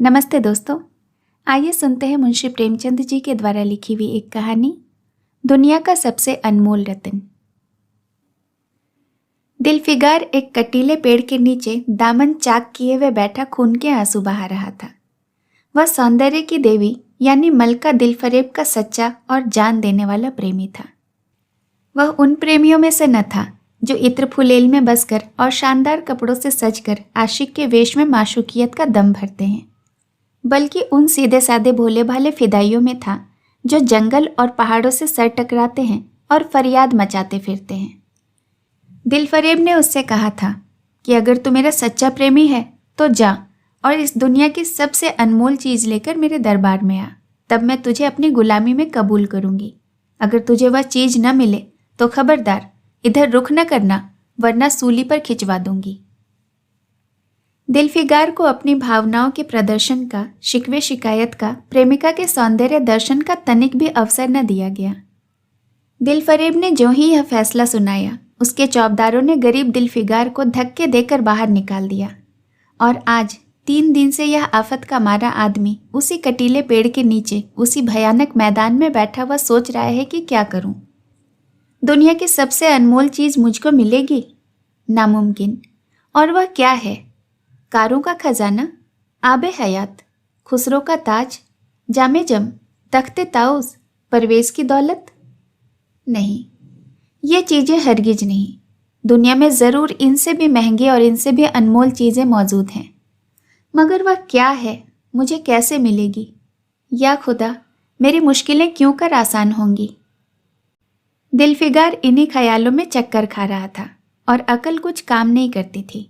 नमस्ते दोस्तों, आइए सुनते हैं मुंशी प्रेमचंद जी के द्वारा लिखी हुई एक कहानी, दुनिया का सबसे अनमोल रत्न। दिलफिगार एक कटीले पेड़ के नीचे दामन चाक किए हुए बैठा खून के आंसू बहा रहा था। वह सौंदर्य की देवी यानी मलका दिलफरेब का सच्चा और जान देने वाला प्रेमी था। वह उन प्रेमियों में से न था जो इत्र फुलेल में बसकर और शानदार कपड़ों से सजकर आशिक के वेश में माशूकियत का दम भरते हैं, बल्कि उन सीधे साधे भोले भाले फिदाइयों में था जो जंगल और पहाड़ों से सर टकराते हैं और फरियाद मचाते फिरते हैं। दिलफरेब ने उससे कहा था कि अगर तू मेरा सच्चा प्रेमी है तो जा और इस दुनिया की सबसे अनमोल चीज़ लेकर मेरे दरबार में आ, तब मैं तुझे अपनी गुलामी में कबूल करूंगी। अगर तुझे वह चीज़ न मिले तो खबरदार इधर रुख न करना, वरना सूली पर खिंचवा दूंगी। दिलफिगार को अपनी भावनाओं के प्रदर्शन का, शिकवे शिकायत का, प्रेमिका के सौंदर्य दर्शन का तनिक भी अवसर न दिया गया। दिलफरेब ने जो ही यह फैसला सुनाया, उसके चौबदारों ने गरीब दिलफिगार को धक्के देकर बाहर निकाल दिया और आज 3 दिन से यह आफत का मारा आदमी उसी कटीले पेड़ के नीचे उसी भयानक मैदान में बैठा हुआ सोच रहा है कि क्या करूं। दुनिया की सबसे अनमोल चीज मुझको मिलेगी? नामुमकिन। और वह क्या है? कारों का खजाना, आबे हयात, खुसरो का ताज, जामे जम, तख्ते ताउस, परवेज की दौलत? नहीं, ये चीज़ें हरगिज नहीं। दुनिया में ज़रूर इनसे भी महंगी और इनसे भी अनमोल चीज़ें मौजूद हैं, मगर वह क्या है, मुझे कैसे मिलेगी? या खुदा, मेरी मुश्किलें क्यों कर आसान होंगी? दिलफिगार इन्हीं ख्यालों में चक्कर खा रहा था और अकल कुछ काम नहीं करती थी।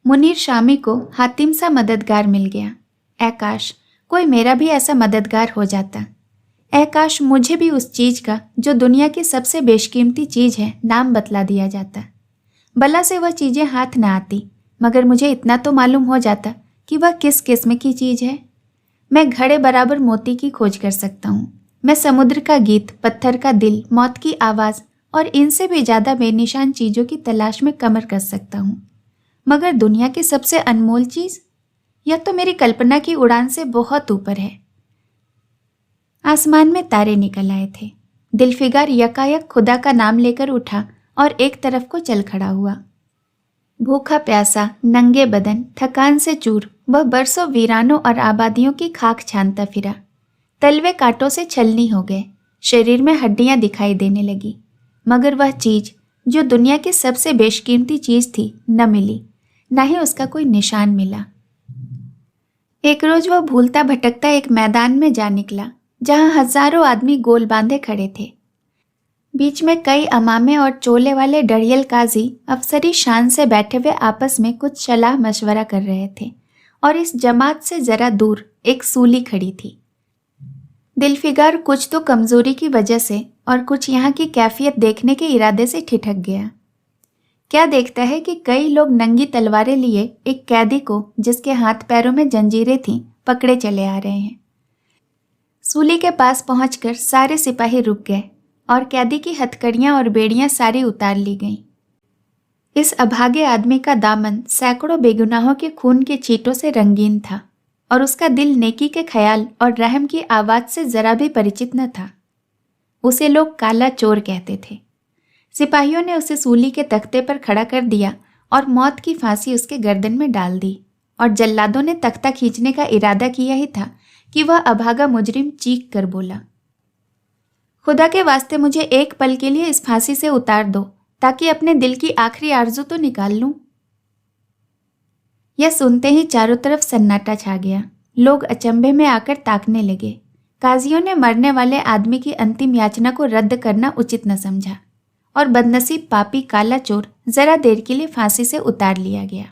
मुनीर शामी को हातिम सा मददगार मिल गया। ऐ काश कोई मेरा भी ऐसा मददगार हो जाता। ऐ काश मुझे भी उस चीज़ का जो दुनिया की सबसे बेशकीमती चीज़ है नाम बतला दिया जाता। भला से वह चीज़ें हाथ न आती, मगर मुझे इतना तो मालूम हो जाता कि वह किस किस्म की चीज़ है। मैं घड़े बराबर मोती की खोज कर सकता हूँ। मैं समुद्र का गीत, पत्थर का दिल, मौत की आवाज़ और इनसे भी ज़्यादा बेनिशान चीज़ों की तलाश में कमर कस सकता हूँ, मगर दुनिया की सबसे अनमोल चीज़, यह तो मेरी कल्पना की उड़ान से बहुत ऊपर है। आसमान में तारे निकल आए थे। दिलफिगार यकायक खुदा का नाम लेकर उठा और एक तरफ को चल खड़ा हुआ। भूखा प्यासा, नंगे बदन, थकान से चूर, वह बरसों वीरानों और आबादियों की खाक छानता फिरा। तलवे कांटों से छलनी हो गए, शरीर में हड्डियां दिखाई देने लगी, मगर वह चीज़ जो दुनिया की सबसे बेशकीमती चीज़ थी न मिली, न ही उसका कोई निशान मिला। एक रोज वह भूलता भटकता एक मैदान में जा निकला जहां हजारों आदमी गोल बांधे खड़े थे। बीच में कई अमामे और चोले वाले डड़ियल काजी अफसरी शान से बैठे हुए आपस में कुछ सलाह मशवरा कर रहे थे और इस जमात से जरा दूर एक सूली खड़ी थी। दिलफिगार कुछ तो कमजोरी की वजह से और कुछ यहाँ की कैफियत देखने के इरादे से ठिठक गया। क्या देखता है कि कई लोग नंगी तलवारें लिए एक कैदी को, जिसके हाथ पैरों में जंजीरें थीं, पकड़े चले आ रहे हैं। सूली के पास पहुंचकर सारे सिपाही रुक गए और कैदी की हथकड़ियां और बेड़ियां सारी उतार ली गईं। इस अभागे आदमी का दामन सैकड़ों बेगुनाहों के खून के छींटों से रंगीन था और उसका दिल नेकी के ख्याल और रहम की आवाज से जरा भी परिचित न था। उसे लोग काला चोर कहते थे। सिपाहियों ने उसे सूली के तख्ते पर खड़ा कर दिया और मौत की फांसी उसके गर्दन में डाल दी और जल्लादों ने तख्ता खींचने का इरादा किया ही था कि वह अभागा मुजरिम चीख कर बोला, खुदा के वास्ते मुझे एक पल के लिए इस फांसी से उतार दो ताकि अपने दिल की आखिरी आरजू तो निकाल लूं। यह सुनते ही चारों तरफ सन्नाटा छा गया। लोग अचंभे में आकर ताकने लगे। काजियों ने मरने वाले आदमी की अंतिम याचना को रद्द करना उचित न समझा और बदनसीब पापी काला चोर जरा देर के लिए फांसी से उतार लिया गया।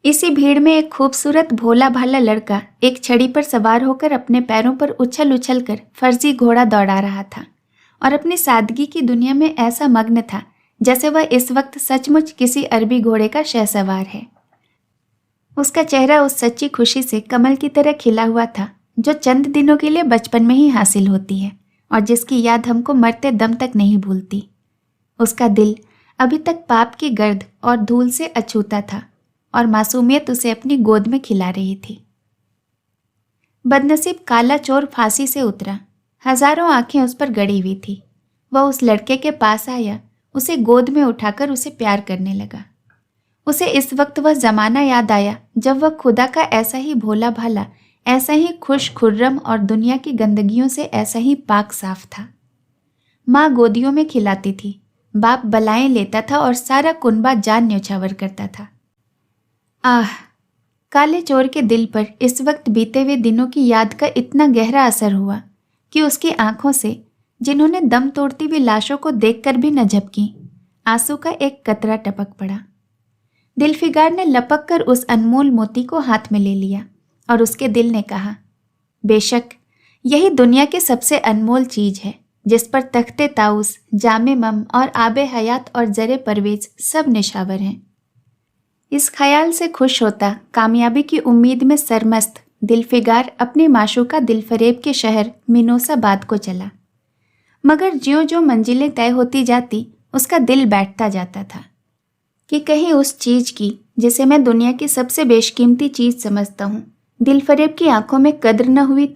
इसी भीड़ में एक खूबसूरत भोला भाला लड़का एक छड़ी पर सवार होकर अपने पैरों पर उछल उछल कर फर्जी घोड़ा दौड़ा रहा था और अपनी सादगी की दुनिया में ऐसा मग्न था जैसे वह इस वक्त सचमुच किसी अरबी घोड़े का शहसवार है। उसका चेहरा उस सच्ची खुशी से कमल की तरह खिला हुआ था जो चंद दिनों के लिए बचपन में ही हासिल होती है और जिसकी याद हमको मरते दम तक नहीं भूलती। उसका दिल अभी तक पाप की गर्द और धूल से अछूता था और मासूमियत उसे अपनी गोद में खिला रही थी। बदनसीब काला चोर फांसी से उतरा। हजारों आंखें उस पर गड़ी हुई थी। वह उस लड़के के पास आया, उसे गोद में उठाकर उसे प्यार करने लगा। उसे इस वक्त वह जमाना याद आया जब वह खुदा का ऐसा ही भोला भाला, ऐसा ही खुश खुर्रम और दुनिया की गंदगियों से ऐसा ही पाक साफ था। माँ गोदियों में खिलाती थी, बाप बलाएं लेता था और सारा कुनबा जान न्यौछावर करता था। आह, काले चोर के दिल पर इस वक्त बीते हुए दिनों की याद का इतना गहरा असर हुआ कि उसकी आंखों से, जिन्होंने दम तोड़ती हुई लाशों को देखकर भी न झपकी, आंसू का एक कतरा टपक पड़ा। दिलफिगार ने लपक कर उस अनमोल मोती को हाथ में ले लिया और उसके दिल ने कहा, बेशक यही दुनिया की सबसे अनमोल चीज है जिस पर तख्ते ताउस, जामे मम और आबे हयात और जरे परवेज सब निशावर हैं। इस ख्याल से खुश होता, कामयाबी की उम्मीद में सरमस्त, दिलफिगार अपने माशूका दिलफरेब के शहर मिनोसाबाद को चला। मगर ज्यों ज्यों मंजिलें तय होती जाती, उसका दिल बैठता जाता था कि कहीं उस चीज की, जिसे मैं दुनिया की सबसे बेशकीमती चीज समझता हूँ, दिलफरेब की आंखों में कद्र न हुई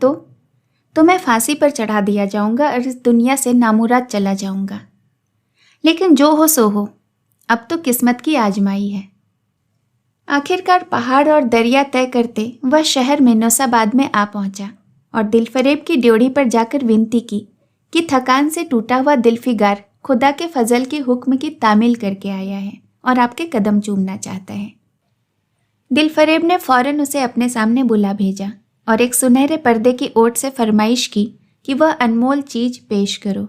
तो मैं फांसी पर चढ़ा दिया जाऊंगा और इस दुनिया से नामुराद चला जाऊंगा। लेकिन जो हो सो हो, अब तो किस्मत की आजमाई है। आखिरकार पहाड़ और दरिया तय करते वह शहर मिनोसाबाद में आ पहुंचा और दिलफरेब की ड्योढ़ी पर जाकर विनती की कि थकान से टूटा हुआ दिलफिगार खुदा के फजल के हुक्म की तामील करके आया है और आपके कदम चूमना चाहता है। दिलफरेब ने फौरन उसे अपने सामने बुला भेजा और एक सुनहरे पर्दे की ओट से फरमाइश की कि वह अनमोल चीज पेश करो।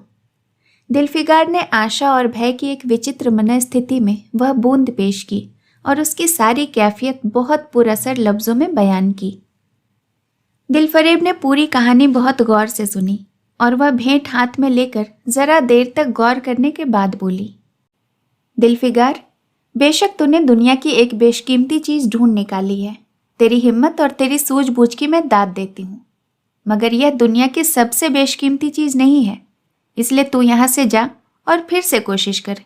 दिलफिगार ने आशा और भय की एक विचित्र मनस्थिति में वह बूंद पेश की और उसकी सारी कैफियत बहुत पुरअसर लफ्जों में बयान की। दिलफरेब ने पूरी कहानी बहुत गौर से सुनी और वह भेंट हाथ में लेकर जरा देर तक गौर करने के बाद बोली, दिलफिगार, बेशक तूने दुनिया की एक बेशकीमती चीज ढूंढ निकाली है। तेरी हिम्मत और तेरी सूझबूझ की मैं दाद देती हूँ, मगर यह दुनिया की सबसे बेशकीमती चीज नहीं है। इसलिए तू यहाँ से जा और फिर से कोशिश कर।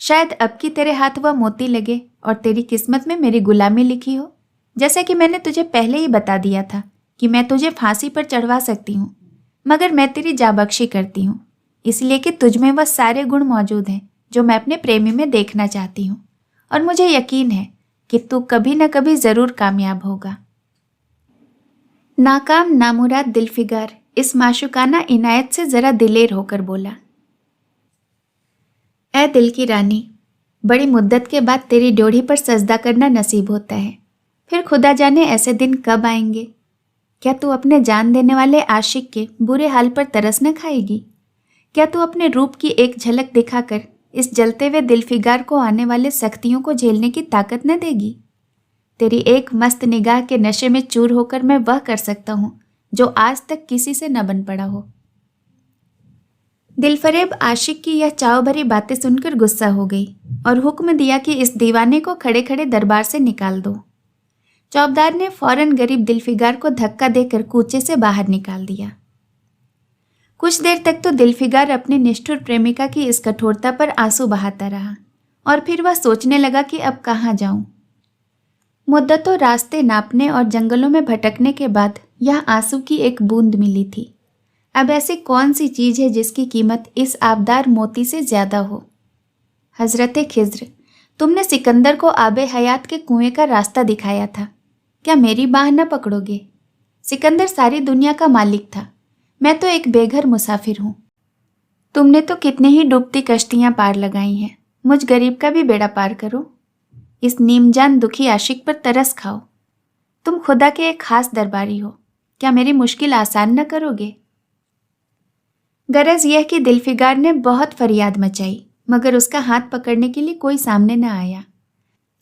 शायद अब की तेरे हाथ वह मोती लगे और तेरी किस्मत में मेरी गुलामी लिखी हो। जैसा कि मैंने तुझे पहले ही बता दिया था कि मैं तुझे फांसी पर चढ़वा सकती हूँ, मगर मैं तेरी जाबख्शी करती हूँ इसलिए कि तुझमें वह सारे गुण मौजूद हैं जो मैं अपने प्रेमी में देखना चाहती हूँ, और मुझे यकीन है कि तू कभी न कभी जरूर कामयाब होगा। नाकाम नामुराद दिलफिगार इस माशुकाना इनायत से जरा दिलेर होकर बोला, ऐ दिल की रानी, बड़ी मुद्दत के बाद तेरी ड्योढ़ी पर सजदा करना नसीब होता है। फिर खुदा जाने ऐसे दिन कब आएंगे। क्या तू अपने जान देने वाले आशिक के बुरे हाल पर तरस न खाएगी? क्या तू अपने रूप की एक झलक दिखाकर इस जलते हुए दिलफिगार को आने वाले सख्तियों को झेलने की ताकत न देगी? तेरी एक मस्त निगाह के नशे में चूर होकर मैं वह कर सकता हूँ जो आज तक किसी से न बन पड़ा हो। दिलफरेब आशिक की यह चाव भरी बातें सुनकर गुस्सा हो गई और हुक्म दिया कि इस दीवाने को खड़े खड़े दरबार से निकाल दो। चौबदार ने फौरन गरीब दिलफिगार को धक्का देकर कूचे से बाहर निकाल दिया। कुछ देर तक तो दिलफिगार अपनी निष्ठुर प्रेमिका की इस कठोरता पर आंसू बहाता रहा और फिर वह सोचने लगा कि अब कहाँ जाऊं। मुद्दतों रास्ते नापने और जंगलों में भटकने के बाद यह आंसू की एक बूंद मिली थी। अब ऐसी कौन सी चीज है जिसकी कीमत इस आबदार मोती से ज्यादा हो? हजरत खिज्र, तुमने सिकंदर को आबे हयात के कुएं का रास्ता दिखाया था, क्या मेरी बाह न पकड़ोगे? सिकंदर सारी दुनिया का मालिक था, मैं तो एक बेघर मुसाफिर हूँ। तुमने तो कितनी ही डूबती कश्तियां पार लगाई हैं, मुझ गरीब का भी बेड़ा पार करो। इस नीमजान दुखी आशिक पर तरस खाओ। तुम खुदा के एक खास दरबारी हो, क्या मेरी मुश्किल आसान न करोगे? गरज यह कि दिलफिगार ने बहुत फरियाद मचाई, मगर उसका हाथ पकड़ने के लिए कोई सामने न आया।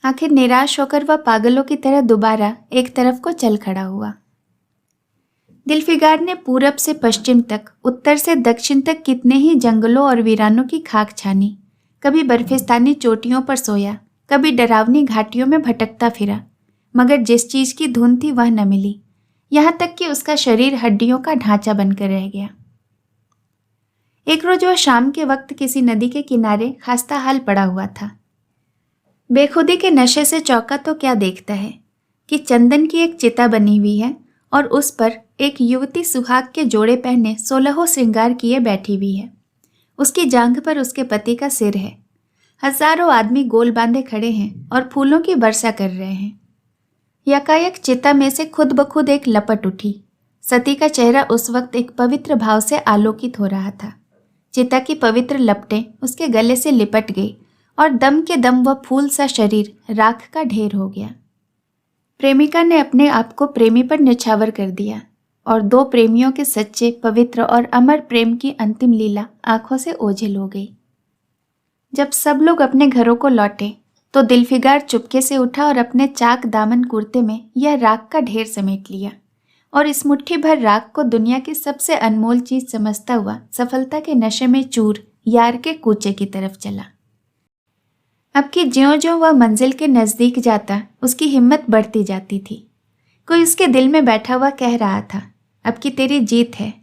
आखिर निराश होकर वह पागलों की तरह दोबारा एक तरफ को चल खड़ा हुआ। दिलफिगार ने पूरब से पश्चिम तक, उत्तर से दक्षिण तक कितने ही जंगलों और वीरानों की खाक छानी। कभी बर्फिस्तानी चोटियों पर सोया, कभी डरावनी घाटियों में भटकता फिरा, मगर जिस चीज की धुन थी वह न मिली। यहाँ तक कि उसका शरीर हड्डियों का ढांचा बनकर रह गया। एक रोज वह शाम के वक्त किसी नदी के किनारे खस्ता हाल पड़ा हुआ था। बेखुदी के नशे से चौंका तो क्या देखता है कि चंदन की एक चिता बनी हुई है और उस पर एक युवती सुहाग के जोड़े पहने 16 श्रृंगार किए बैठी हुई है। उसकी जांघ पर उसके पति का सिर है। हजारों आदमी गोल बांधे खड़े हैं और फूलों की वर्षा कर रहे हैं। यकायक चिता में से खुद ब खुद एक लपट उठी। सती का चेहरा उस वक्त एक पवित्र भाव से आलोकित हो रहा था। चिता की पवित्र लपटें उसके गले से लिपट गई और दम के दम वह फूल सा शरीर राख का ढेर हो गया। प्रेमिका ने अपने आप को प्रेमी पर न्यौछावर कर दिया और दो प्रेमियों के सच्चे, पवित्र और अमर प्रेम की अंतिम लीला आंखों से ओझल हो गई। जब सब लोग अपने घरों को लौटे तो दिलफिगार चुपके से उठा और अपने चाक दामन कुर्ते में यह राख का ढेर समेट लिया और इस मुट्ठी भर राख को दुनिया की सबसे अनमोल चीज समझता हुआ सफलता के नशे में चूर यार के कूचे की तरफ चला। अब कि ज्यों-ज्यों वह मंजिल के नजदीक जाता उसकी हिम्मत बढ़ती जाती थी। कोई उसके दिल में बैठा हुआ कह रहा था, अब कि तेरी जीत है,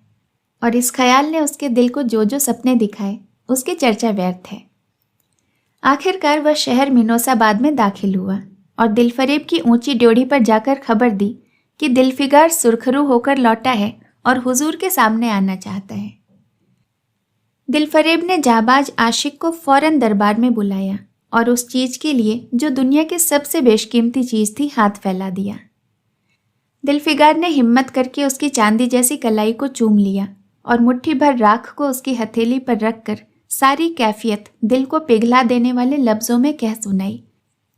और इस ख्याल ने उसके दिल को जो जो सपने दिखाए उसकी चर्चा व्यर्थ है। आखिरकार वह शहर मिनोसाबाद में दाखिल हुआ और दिलफरेब की ऊंची ड्योढ़ी पर जाकर खबर दी कि दिलफिगार सुरखरू होकर लौटा है और हुजूर के सामने आना चाहता है। दिलफरेब ने जाबाज आशिक को फौरन दरबार में बुलाया और उस चीज के लिए जो दुनिया की सबसे बेशकीमती चीज थी हाथ फैला दिया। दिलफिगार ने हिम्मत करके उसकी चांदी जैसी कलाई को चूम लिया और मुट्ठी भर राख को उसकी हथेली पर रखकर सारी कैफियत दिल को पिघला देने वाले लफ्जों में कह सुनाई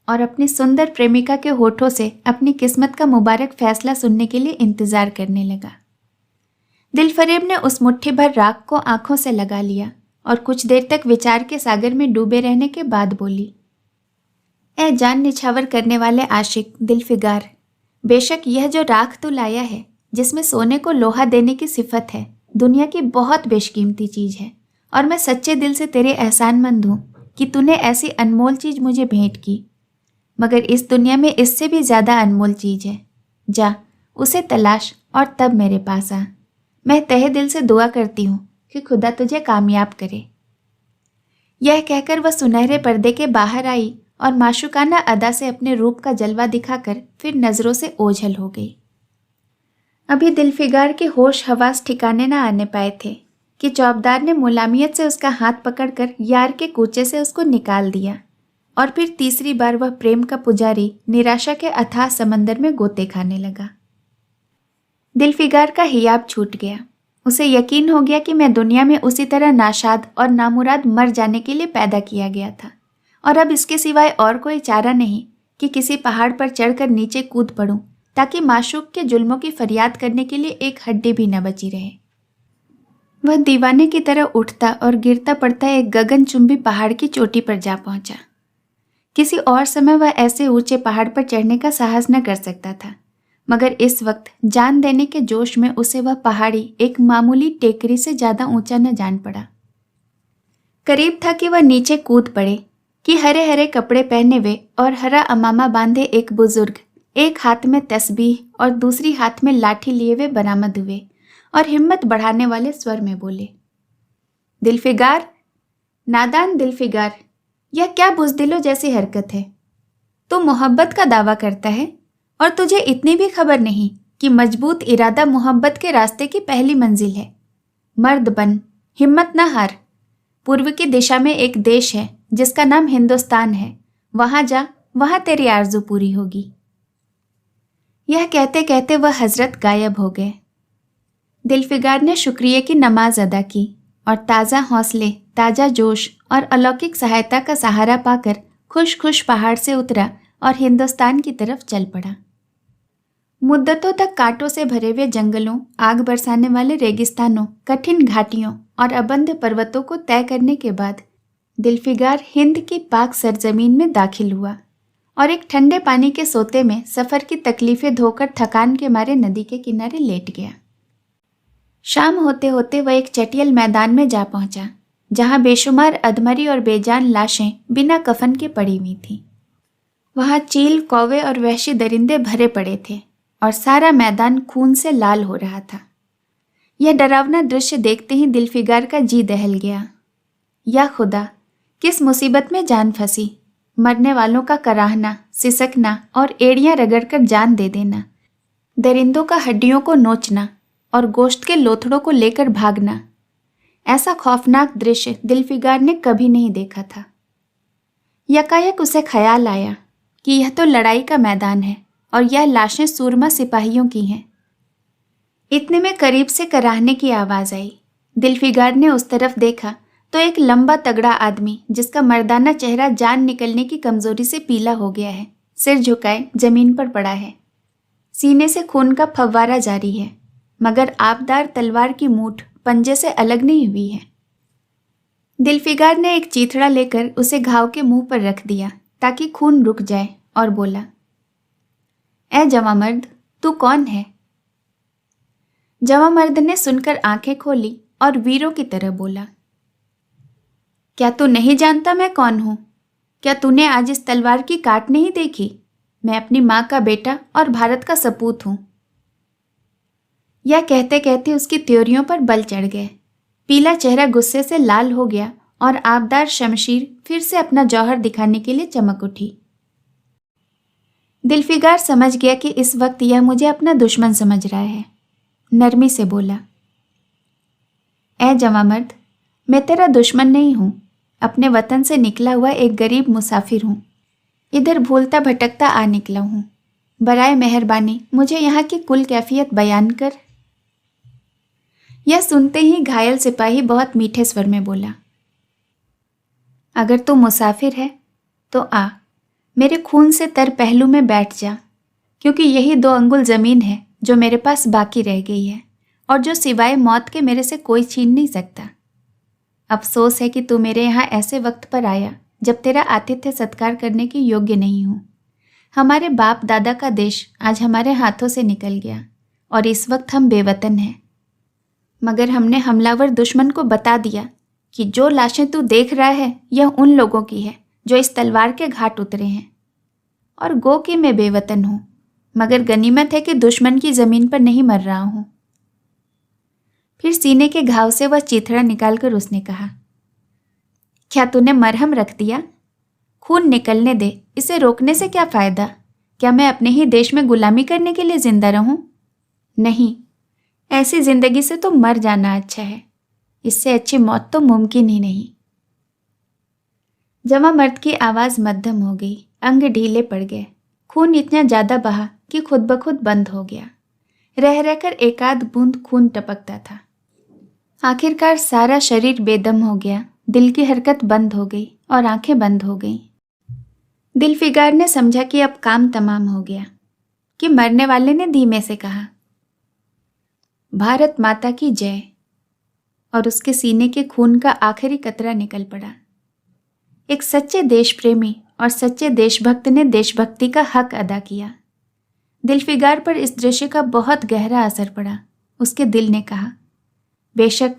और अपनी सुंदर प्रेमिका के होठों से अपनी किस्मत का मुबारक फैसला सुनने के लिए इंतजार करने लगा। दिलफरेब ने उस मुट्ठी भर राख को आंखों से लगा लिया और कुछ देर तक विचार के सागर में डूबे रहने के बाद बोली, ए जान निछावर करने वाले आशिक दिलफिगार, बेशक यह जो राख तू लाया है जिसमें सोने को लोहा देने की सिफत है दुनिया की बहुत बेशकीमती चीज है और मैं सच्चे दिल से तेरे एहसानमंद हूँ कि तूने ऐसी अनमोल चीज मुझे भेंट की, मगर इस दुनिया में इससे भी ज्यादा अनमोल चीज है। जा उसे तलाश और तब मेरे पास आ। मैं तहे दिल से दुआ करती हूँ कि खुदा तुझे कामयाब करे। यह कहकर वह सुनहरे पर्दे के बाहर आई और माशुकाना अदा से अपने रूप का जलवा दिखाकर फिर नजरों से ओझल हो गई। अभी दिलफिगार के होश हवास ठिकाने न आने पाए थे कि चौबदार ने मुलामियत से उसका हाथ पकड़कर यार के कूचे से उसको निकाल दिया और फिर तीसरी बार वह प्रेम का पुजारी निराशा के अथाह समंदर में गोते खाने लगा। दिलफिगार का हियाब छूट गया। उसे यकीन हो गया कि मैं दुनिया में उसी तरह नाशाद और नामुराद मर जाने के लिए पैदा किया गया था और अब इसके सिवाय और कोई चारा नहीं कि किसी पहाड़ पर चढ़कर नीचे कूद पड़ूं ताकि माशूक के जुल्मों की फरियाद करने के लिए एक हड्डी भी न बची रहे। वह दीवाने की तरह उठता और गिरता पड़ता एक गगनचुंबी पहाड़ की चोटी पर जा पहुंचा। किसी और समय वह ऐसे ऊंचे पहाड़ पर चढ़ने का साहस न कर सकता था, मगर इस वक्त जान देने के जोश में उसे वह पहाड़ी एक मामूली टेकरी से ज्यादा ऊंचा न जान पड़ा। करीब था कि वह नीचे कूद पड़े कि हरे हरे कपड़े पहने हुए और हरा अमामा बांधे एक बुजुर्ग एक हाथ में तस्बीह और दूसरी हाथ में लाठी लिए हुए बरामद हुए और हिम्मत बढ़ाने वाले स्वर में बोले, दिलफिगार, नादान दिलफिगार, यह क्या बुज़दिलों जैसी हरकत है। तू मोहब्बत का दावा करता है और तुझे इतनी भी खबर नहीं कि मजबूत इरादा मोहब्बत के रास्ते की पहली मंजिल है। मर्द बन, हिम्मत न हार। पूर्व की दिशा में एक देश है जिसका नाम हिंदुस्तान है, वहां जा, वहां तेरी आरजू पूरी होगी। यह कहते कहते वह हजरत गायब हो गए। दिलफिगार ने शुक्रिया की नमाज अदा की और ताज़ा हौसले, ताज़ा जोश और अलौकिक सहायता का सहारा पाकर खुश खुश पहाड़ से उतरा और हिंदुस्तान की तरफ चल पड़ा। मुद्दतों तक कांटों से भरे हुए जंगलों, आग बरसाने वाले रेगिस्तानों, कठिन घाटियों और अबंध पर्वतों को तय करने के बाद दिलफिगार हिंद की पाक सरजमीन में दाखिल हुआ और एक ठंडे पानी के सोते में सफ़र की तकलीफें धोकर थकान के मारे नदी के किनारे लेट गया। शाम होते होते वह एक चटियल मैदान में जा पहुंचा जहां बेशुमार अधमरी और बेजान लाशें बिना कफन के पड़ी हुई थीं। वहां चील, कौवे और वहशी दरिंदे भरे पड़े थे और सारा मैदान खून से लाल हो रहा था। यह डरावना दृश्य देखते ही दिलफिगार का जी दहल गया। या खुदा, किस मुसीबत में जान फंसी। मरने वालों का कराहना, सिसकना और एड़ियां रगड़कर जान दे देना। दरिंदों का हड्डियों को नोचना और गोश्त के लोथड़ों को लेकर भागना, ऐसा खौफनाक दृश्य दिलफिगार ने कभी नहीं देखा था। यकायक उसे ख्याल आया कि यह तो लड़ाई का मैदान है और यह लाशें सूरमा सिपाहियों की हैं। इतने में करीब से कराहने की आवाज़ आई। दिलफिगार ने उस तरफ देखा तो एक लंबा तगड़ा आदमी, जिसका मर्दाना चेहरा जान निकलने की कमजोरी से पीला हो गया है, सिर झुकाए जमीन पर पड़ा है। सीने से खून का फव्वारा जारी है, मगर आबदार तलवार की मूठ पंजे से अलग नहीं हुई है। दिलफिगार ने एक चीथड़ा लेकर उसे घाव के मुंह पर रख दिया ताकि खून रुक जाए और बोला, ए जवामर्द, तू कौन है? जवामर्द ने सुनकर आंखें खोली और वीरों की तरह बोला, क्या तू नहीं जानता मैं कौन हूं? क्या तूने आज इस तलवार की काट नहीं देखी? मैं अपनी माँ का बेटा और भारत का सपूत हूं। यह कहते कहते उसकी त्योरियों पर बल चढ़ गए। पीला चेहरा गुस्से से लाल हो गया और आबदार शमशीर फिर से अपना जौहर दिखाने के लिए चमक उठी। दिलफिगार समझ गया कि इस वक्त यह मुझे अपना दुश्मन समझ रहा है। नरमी से बोला, ए जवामर्द, मैं तेरा दुश्मन नहीं हूं, अपने वतन से निकला हुआ एक गरीब मुसाफिर हूं। इधर भूलता भटकता आ निकला हूं। बराए मेहरबानी मुझे यहाँ की कुल कैफियत बयान कर। यह सुनते ही घायल सिपाही बहुत मीठे स्वर में बोला, अगर तू मुसाफिर है तो आ, मेरे खून से तर पहलू में बैठ जा, क्योंकि यही 2 अंगुल ज़मीन है जो मेरे पास बाकी रह गई है और जो सिवाय मौत के मेरे से कोई छीन नहीं सकता। अफसोस है कि तू मेरे यहाँ ऐसे वक्त पर आया जब तेरा आतिथ्य सत्कार करने के योग्य नहीं हूँ। हमारे बाप दादा का देश आज हमारे हाथों से निकल गया और इस वक्त हम बेवतन हैं। मगर हमने हमलावर दुश्मन को बता दिया कि जो लाशें तू देख रहा है यह उन लोगों की है जो इस तलवार के घाट उतरे हैं। और गो कि मैं बेवतन हूँ, मगर गनीमत है कि दुश्मन की ज़मीन पर नहीं मर रहा हूँ। फिर सीने के घाव से वह चीथड़ा निकालकर उसने कहा, क्या तूने मरहम रख दिया? खून निकलने दे, इसे रोकने से क्या फ़ायदा? क्या मैं अपने ही देश में गुलामी करने के लिए जिंदा रहूं? नहीं, ऐसी जिंदगी से तो मर जाना अच्छा है। इससे अच्छी मौत तो मुमकिन ही नहीं। जवामर्द की आवाज़ मध्यम हो गई, अंग ढीले पड़ गए। खून इतना ज़्यादा बहा कि खुद ब खुद बंद हो गया। रह रहकर एकाध बूंद खून टपकता था। आखिरकार सारा शरीर बेदम हो गया, दिल की हरकत बंद हो गई और आंखें बंद हो गईं। दिलफिगार ने समझा कि अब काम तमाम हो गया कि मरने वाले ने धीमे से कहा, भारत माता की जय, और उसके सीने के खून का आखिरी कतरा निकल पड़ा। एक सच्चे देश प्रेमी और सच्चे देशभक्त ने देशभक्ति का हक अदा किया। दिलफिगार पर इस दृश्य का बहुत गहरा असर पड़ा। उसके दिल ने कहा, बेशक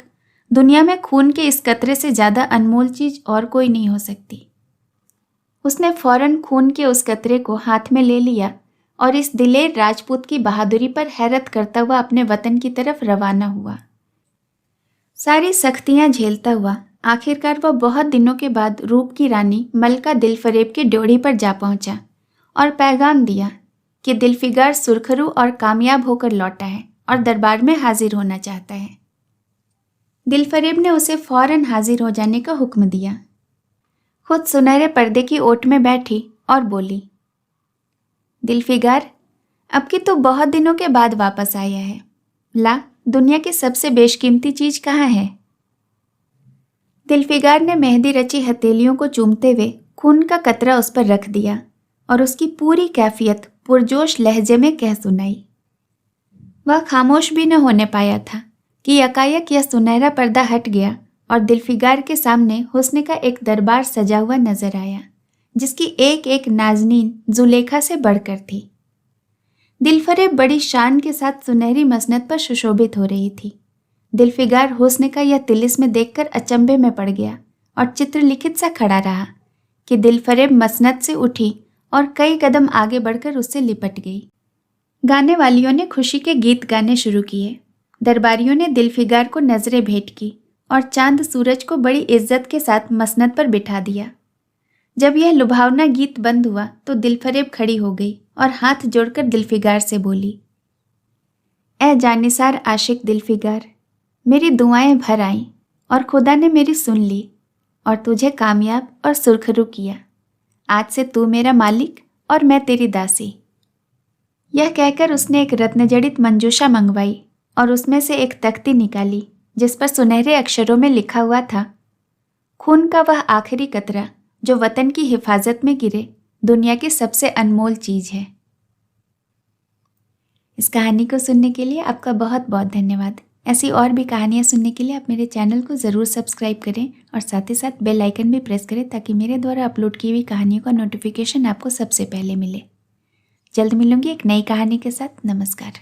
दुनिया में खून के इस कतरे से ज़्यादा अनमोल चीज़ और कोई नहीं हो सकती। उसने फौरन खून के उस कतरे को हाथ में ले लिया और इस दिलेर राजपूत की बहादुरी पर हैरत करता हुआ अपने वतन की तरफ रवाना हुआ। सारी सख्तियां झेलता हुआ आखिरकार वह बहुत दिनों के बाद रूप की रानी मलका दिलफरेब की ड्योढ़ी पर जा पहुंचा और पैगाम दिया कि दिलफिगार सुरखरू और कामयाब होकर लौटा है और दरबार में हाजिर होना चाहता है। दिलफरेब ने उसे फौरन हाजिर हो जाने का हुक्म दिया। खुद सुनहरे पर्दे की ओट में बैठी और बोली, दिलफिगार, अब की तो बहुत दिनों के बाद वापस आया है। ला, दुनिया की सबसे बेशकीमती चीज कहाँ है? दिलफिगार ने मेहंदी रची हथेलियों को चूमते हुए खून का कतरा उस पर रख दिया और उसकी पूरी कैफियत पुरजोश लहजे में कह सुनाई। वह खामोश भी न होने पाया था कि यकायक यह सुनहरा पर्दा हट गया और दिलफिगार के सामने हुस्न का एक दरबार सजा हुआ नजर आया, जिसकी एक एक नाजनीन जुलेखा से बढ़कर थी। दिलफरेब बड़ी शान के साथ सुनहरी मसनद पर सुशोभित हो रही थी। दिलफिगार हुस्न का यह तिलिस्म देखकर अचंभे में पड़ गया और चित्रलिखित सा खड़ा रहा कि दिलफरेब मसनद से उठी और कई कदम आगे बढ़कर उससे लिपट गई। गाने वालियों ने खुशी के गीत गाने शुरू किए। दरबारियों ने दिलफिगार को नजरें भेंट की और चांद सूरज को बड़ी इज्जत के साथ मसनद पर बिठा दिया। जब यह लुभावना गीत बंद हुआ तो दिलफरेब खड़ी हो गई और हाथ जोड़कर दिलफिगार से बोली, ए जानिसार आशिक दिलफिगार, मेरी दुआएं भर आईं और खुदा ने मेरी सुन ली और तुझे कामयाब और सुरखरू किया। आज से तू मेरा मालिक और मैं तेरी दासी। यह कहकर उसने एक रत्नजड़ित मंजूषा मंगवाई और उसमें से एक तख्ती निकाली जिस पर सुनहरे अक्षरों में लिखा हुआ था, खून का वह आखिरी कतरा जो वतन की हिफाजत में गिरे दुनिया की सबसे अनमोल चीज है। इस कहानी को सुनने के लिए आपका बहुत बहुत धन्यवाद। ऐसी और भी कहानियाँ सुनने के लिए आप मेरे चैनल को ज़रूर सब्सक्राइब करें और साथ ही साथ बेल आइकन भी प्रेस करें ताकि मेरे द्वारा अपलोड की हुई कहानियों का नोटिफिकेशन आपको सबसे पहले मिले। जल्द मिलूंगी एक नई कहानी के साथ। नमस्कार।